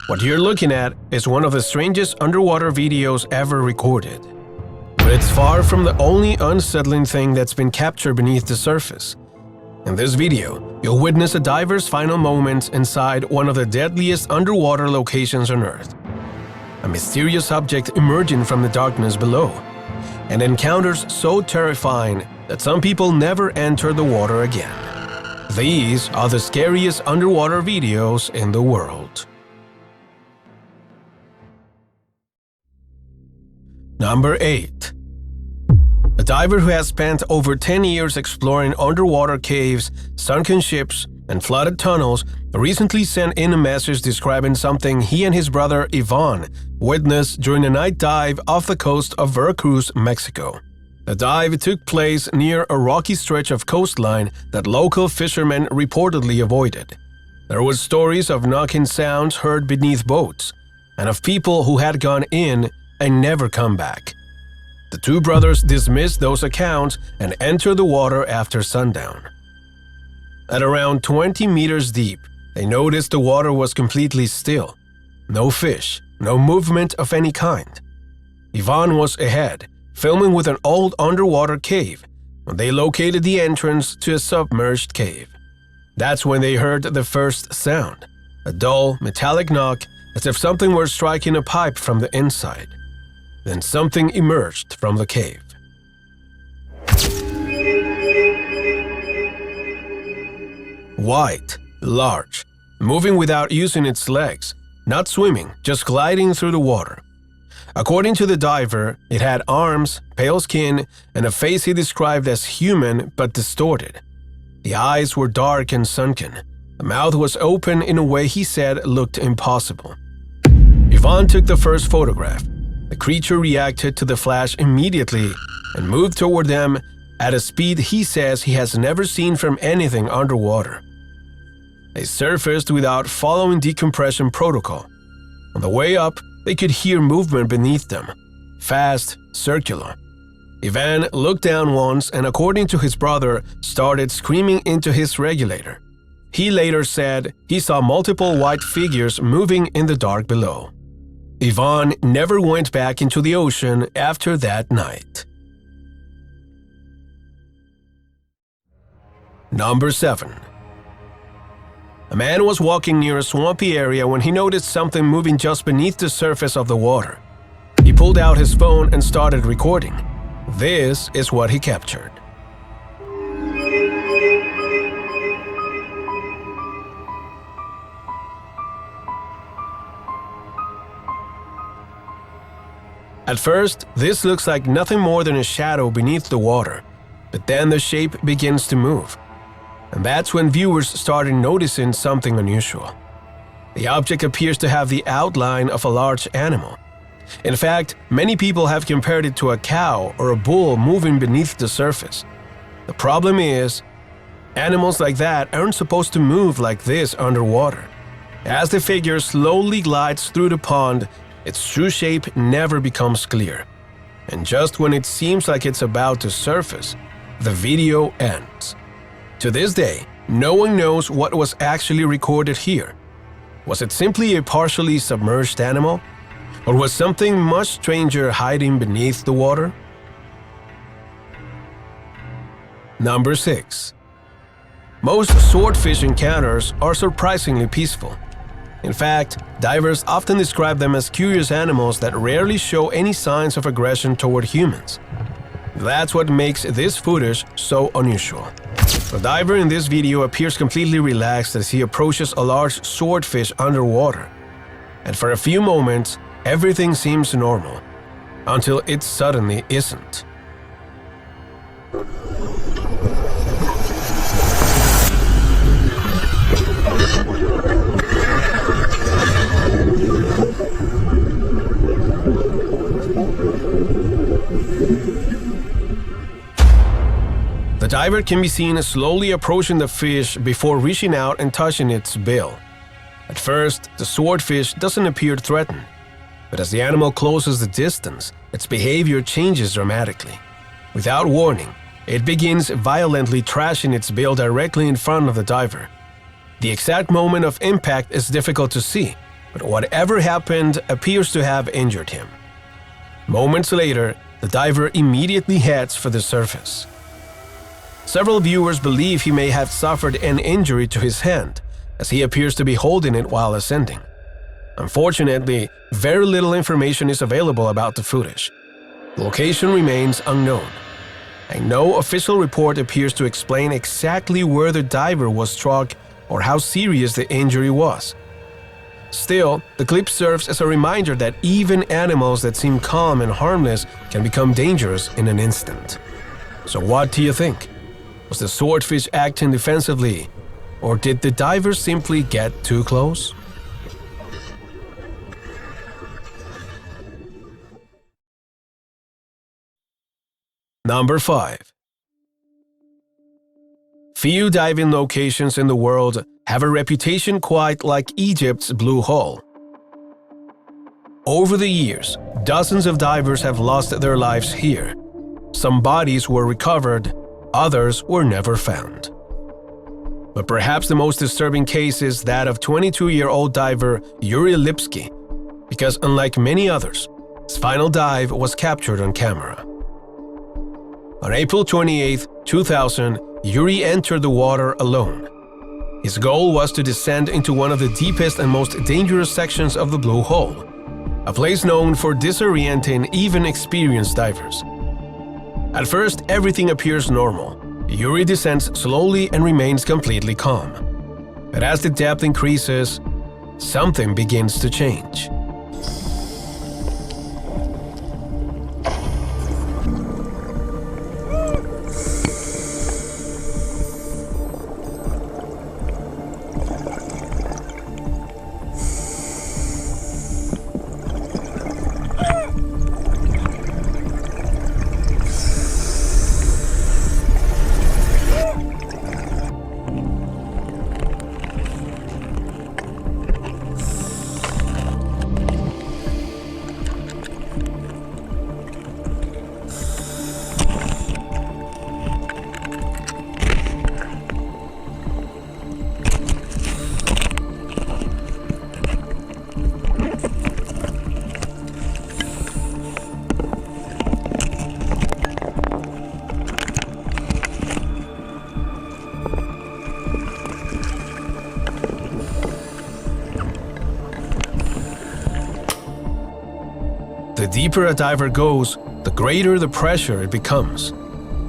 What you're looking at is one of the strangest underwater videos ever recorded. But it's far from the only unsettling thing that's been captured beneath the surface. In this video, you'll witness a diver's final moments inside one of the deadliest underwater locations on Earth. A mysterious object emerging from the darkness below, and encounters so terrifying that some people never enter the water again. These are the scariest underwater videos in the world. Number 8. A diver who has spent over 10 years exploring underwater caves, sunken ships, and flooded tunnels recently sent in a message describing something he and his brother Ivan witnessed during a night dive off the coast of Veracruz, Mexico. The dive took place near a rocky stretch of coastline that local fishermen reportedly avoided. There were stories of knocking sounds heard beneath boats, and of people who had gone in and never come back. The two brothers dismissed those accounts and entered the water after sundown. At around 20 meters deep, they noticed the water was completely still. No fish, no movement of any kind. Ivan was ahead, filming with an old underwater cave, when they located the entrance to a submerged cave. That's when they heard the first sound, a dull, metallic knock as if something were striking a pipe from the inside. Then something emerged from the cave. White, large, moving without using its legs, not swimming, just gliding through the water. According to the diver, it had arms, pale skin, and a face he described as human but distorted. The eyes were dark and sunken. The mouth was open in a way he said looked impossible. Ivan took the first photograph. The creature reacted to the flash immediately and moved toward them at a speed he says he has never seen from anything underwater. They surfaced without following decompression protocol. On the way up, they could hear movement beneath them, fast, circular. Ivan looked down once and, according to his brother, started screaming into his regulator. He later said he saw multiple white figures moving in the dark below. Ivan never went back into the ocean after that night. Number 7. A man was walking near a swampy area when he noticed something moving just beneath the surface of the water. He pulled out his phone and started recording. This is what he captured. At first, this looks like nothing more than a shadow beneath the water, but then the shape begins to move. And that's when viewers started noticing something unusual. The object appears to have the outline of a large animal. In fact, many people have compared it to a cow or a bull moving beneath the surface. The problem is, animals like that aren't supposed to move like this underwater. As the figure slowly glides through the pond, its true shape never becomes clear. And just when it seems like it's about to surface, the video ends. To this day, no one knows what was actually recorded here. Was it simply a partially submerged animal? Or was something much stranger hiding beneath the water? Number 6. Most swordfish encounters are surprisingly peaceful. In fact, divers often describe them as curious animals that rarely show any signs of aggression toward humans. That's what makes this footage so unusual. The diver in this video appears completely relaxed as he approaches a large swordfish underwater. And for a few moments, everything seems normal, until it suddenly isn't. The diver can be seen slowly approaching the fish before reaching out and touching its bill. At first, the swordfish doesn't appear threatened, but as the animal closes the distance, its behavior changes dramatically. Without warning, it begins violently trashing its bill directly in front of the diver. The exact moment of impact is difficult to see, but whatever happened appears to have injured him. Moments later, the diver immediately heads for the surface. Several viewers believe he may have suffered an injury to his hand, as he appears to be holding it while ascending. Unfortunately, very little information is available about the footage. The location remains unknown, and no official report appears to explain exactly where the diver was struck or how serious the injury was. Still, the clip serves as a reminder that even animals that seem calm and harmless can become dangerous in an instant. So what do you think? Was the swordfish acting defensively, or did the diver simply get too close? Number 5. Few diving locations in the world have a reputation quite like Egypt's Blue Hole. Over the years, dozens of divers have lost their lives here. Some bodies were recovered, others were never found. But perhaps the most disturbing case is that of 22-year-old diver Yuri Lipsky, because unlike many others, his final dive was captured on camera. On April 28, 2000, Yuri entered the water alone. His goal was to descend into one of the deepest and most dangerous sections of the Blue Hole, a place known for disorienting even experienced divers. At first, everything appears normal. Yuri descends slowly and remains completely calm. But as the depth increases, something begins to change. The deeper a diver goes, the greater the pressure it becomes.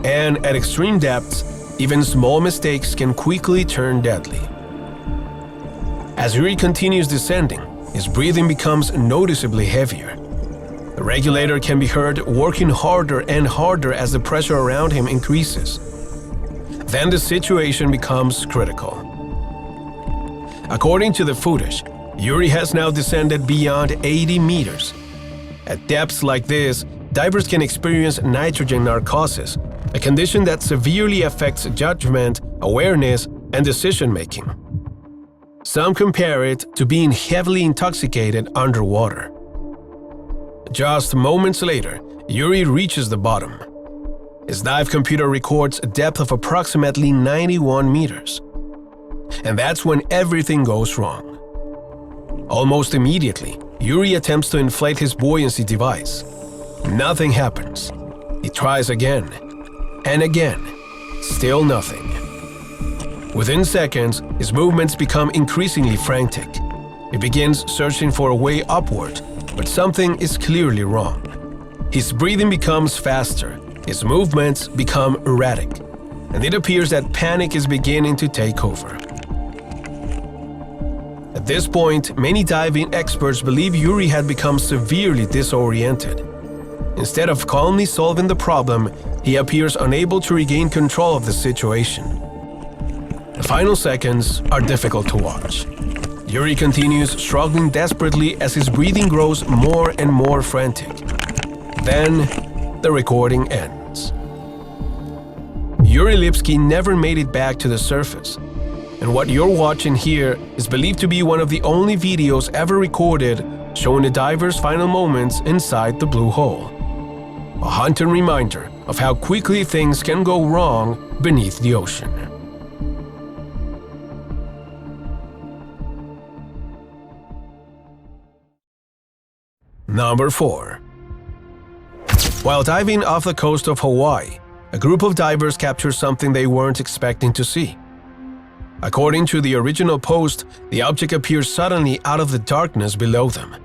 And at extreme depths, even small mistakes can quickly turn deadly. As Yuri continues descending, his breathing becomes noticeably heavier. The regulator can be heard working harder and harder as the pressure around him increases. Then the situation becomes critical. According to the footage, Yuri has now descended beyond 80 meters. At depths like this, divers can experience nitrogen narcosis, a condition that severely affects judgment, awareness, and decision-making. Some compare it to being heavily intoxicated underwater. Just moments later, Yuri reaches the bottom. His dive computer records a depth of approximately 91 meters. And that's when everything goes wrong. Almost immediately, Yuri attempts to inflate his buoyancy device. Nothing happens. He tries again and again. Still nothing. Within seconds, his movements become increasingly frantic. He begins searching for a way upward, but something is clearly wrong. His breathing becomes faster, his movements become erratic, and it appears that panic is beginning to take over. At this point, many diving experts believe Yuri had become severely disoriented. Instead of calmly solving the problem, he appears unable to regain control of the situation. The final seconds are difficult to watch. Yuri continues struggling desperately as his breathing grows more and more frantic. Then, the recording ends. Yuri Lipsky never made it back to the surface. And what you're watching here is believed to be one of the only videos ever recorded showing the diver's final moments inside the Blue Hole. A haunting reminder of how quickly things can go wrong beneath the ocean. Number 4. While diving off the coast of Hawaii, a group of divers captured something they weren't expecting to see. According to the original post, the object appeared suddenly out of the darkness below them.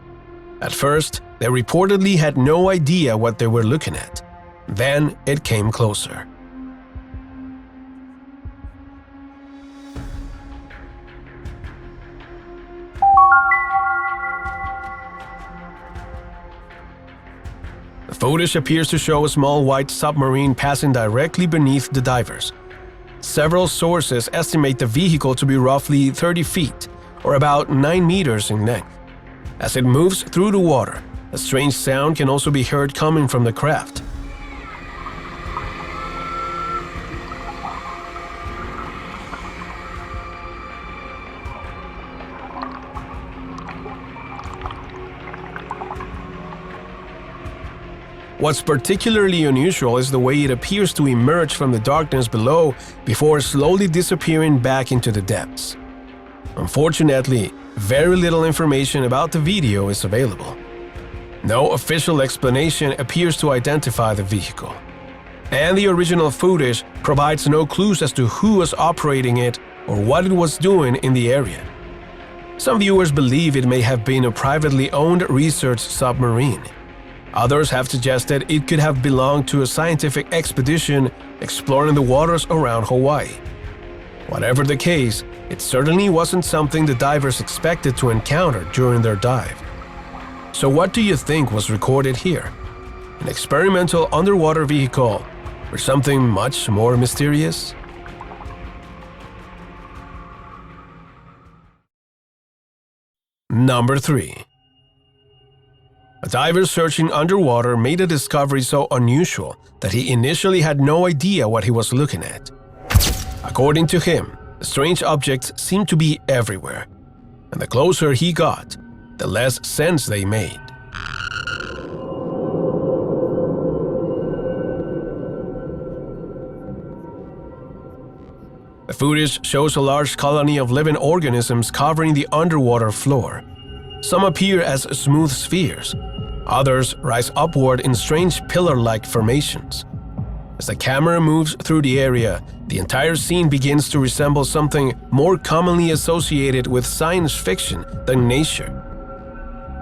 At first, they reportedly had no idea what they were looking at. Then it came closer. The footage appears to show a small white submarine passing directly beneath the divers. Several sources estimate the vehicle to be roughly 30 feet, or about 9 meters in length. As it moves through the water, a strange sound can also be heard coming from the craft. What's particularly unusual is the way it appears to emerge from the darkness below before slowly disappearing back into the depths. Unfortunately, very little information about the video is available. No official explanation appears to identify the vehicle. And the original footage provides no clues as to who was operating it or what it was doing in the area. Some viewers believe it may have been a privately owned research submarine. Others have suggested it could have belonged to a scientific expedition exploring the waters around Hawaii. Whatever the case, it certainly wasn't something the divers expected to encounter during their dive. So what do you think was recorded here? An experimental underwater vehicle or something much more mysterious? Number 3. A diver searching underwater made a discovery so unusual that he initially had no idea what he was looking at. According to him, the strange objects seemed to be everywhere, and the closer he got, the less sense they made. The footage shows a large colony of living organisms covering the underwater floor. Some appear as smooth spheres. Others rise upward in strange pillar-like formations. As the camera moves through the area, the entire scene begins to resemble something more commonly associated with science fiction than nature.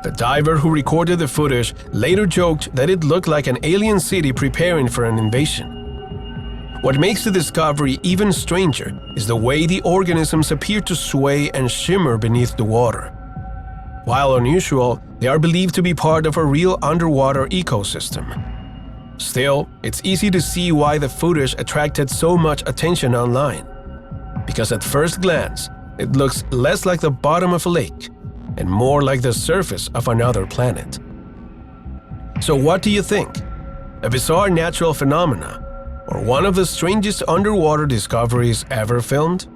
The diver who recorded the footage later joked that it looked like an alien city preparing for an invasion. What makes the discovery even stranger is the way the organisms appear to sway and shimmer beneath the water. While unusual, they are believed to be part of a real underwater ecosystem. Still, it's easy to see why the footage attracted so much attention online. Because at first glance, it looks less like the bottom of a lake and more like the surface of another planet. So what do you think? A bizarre natural phenomena or one of the strangest underwater discoveries ever filmed?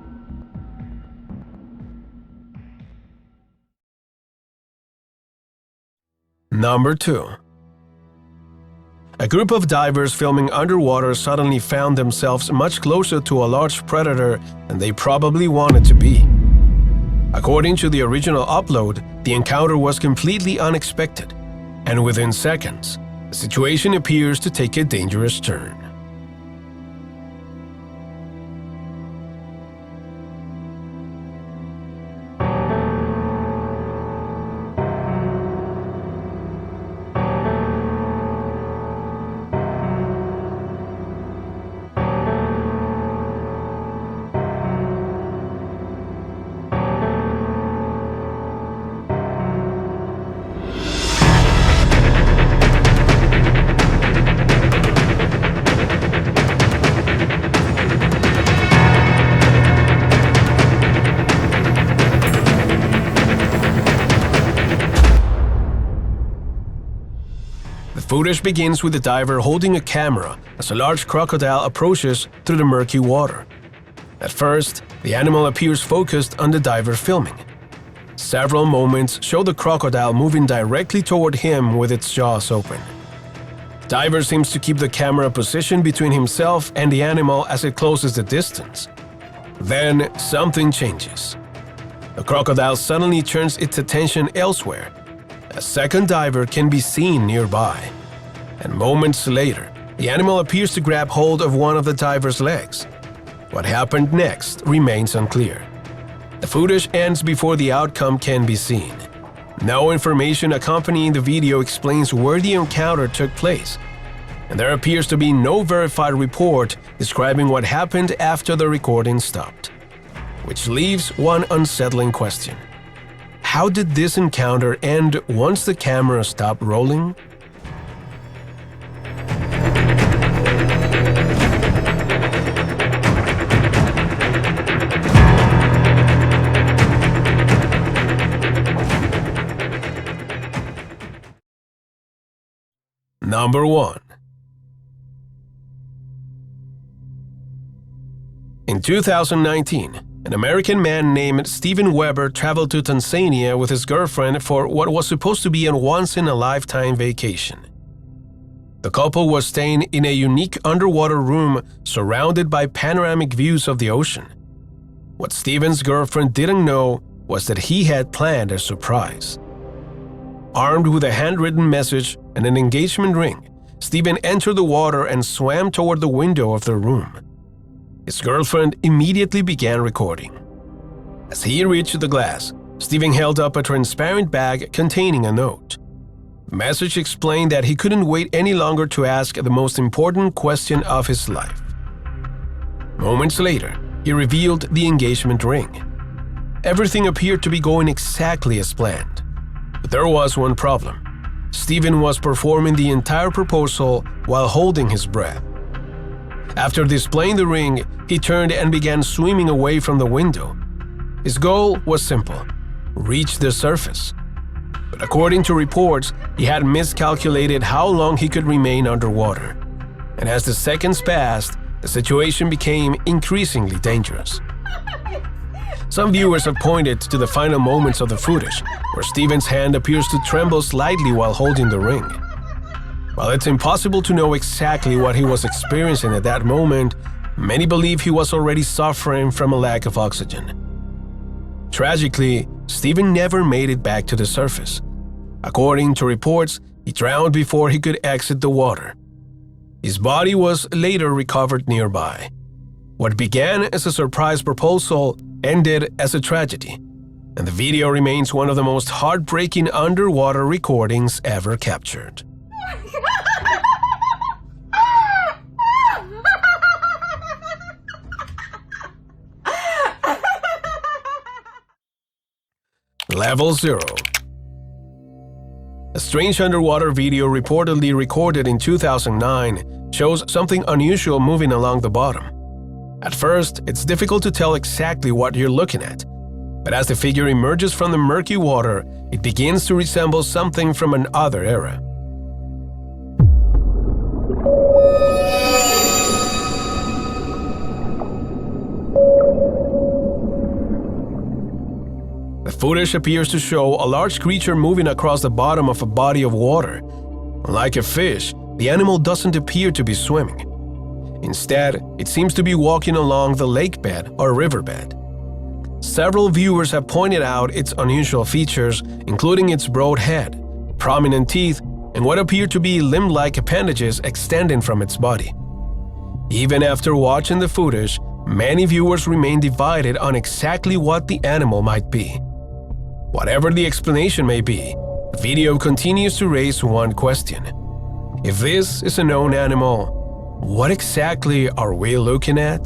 Number 2. A group of divers filming underwater suddenly found themselves much closer to a large predator than they probably wanted to be. According to the original upload, the encounter was completely unexpected, and within seconds, the situation appears to take a dangerous turn. Footage begins with the diver holding a camera as a large crocodile approaches through the murky water. At first, the animal appears focused on the diver filming. Several moments show the crocodile moving directly toward him with its jaws open. The diver seems to keep the camera positioned between himself and the animal as it closes the distance. Then something changes. The crocodile suddenly turns its attention elsewhere. A A second diver can be seen nearby, and moments later, the animal appears to grab hold of one of the diver's legs. What happened next remains unclear. The footage ends before the outcome can be seen. No information accompanying the video explains where the encounter took place, and there appears to be no verified report describing what happened after the recording stopped. Which leaves one unsettling question. How did this encounter end once the camera stopped rolling? Number 1. In 2019, an American man named Steven Weber traveled to Tanzania with his girlfriend for what was supposed to be a once-in-a-lifetime vacation. The couple was staying in a unique underwater room surrounded by panoramic views of the ocean. What Steven's girlfriend didn't know was that he had planned a surprise. Armed with a handwritten message and an engagement ring, Steven entered the water and swam toward the window of the room. His girlfriend immediately began recording. As he reached the glass, Steven held up a transparent bag containing a note. The message explained that he couldn't wait any longer to ask the most important question of his life. Moments later, he revealed the engagement ring. Everything appeared to be going exactly as planned. But there was one problem. Steven was performing the entire proposal while holding his breath. After displaying the ring, he turned and began swimming away from the window. His goal was simple: reach the surface. But according to reports, he had miscalculated how long he could remain underwater. And as the seconds passed, the situation became increasingly dangerous. Some viewers have pointed to the final moments of the footage, where Steven's hand appears to tremble slightly while holding the ring. While it's impossible to know exactly what he was experiencing at that moment, many believe he was already suffering from a lack of oxygen. Tragically, Steven never made it back to the surface. According to reports, he drowned before he could exit the water. His body was later recovered nearby. What began as a surprise proposal ended as a tragedy, and the video remains one of the most heartbreaking underwater recordings ever captured. Level 0. A strange underwater video reportedly recorded in 2009 shows something unusual moving along the bottom. At first, it's difficult to tell exactly what you're looking at, but as the figure emerges from the murky water, it begins to resemble something from another era. The footage appears to show a large creature moving across the bottom of a body of water. Like a fish, the animal doesn't appear to be swimming. Instead, it seems to be walking along the lake bed or riverbed. Several viewers have pointed out its unusual features, including its broad head, prominent teeth, and what appear to be limb-like appendages extending from its body. Even after watching the footage, many viewers remain divided on exactly what the animal might be. Whatever the explanation may be, the video continues to raise one question. If this is a known animal, what exactly are we looking at?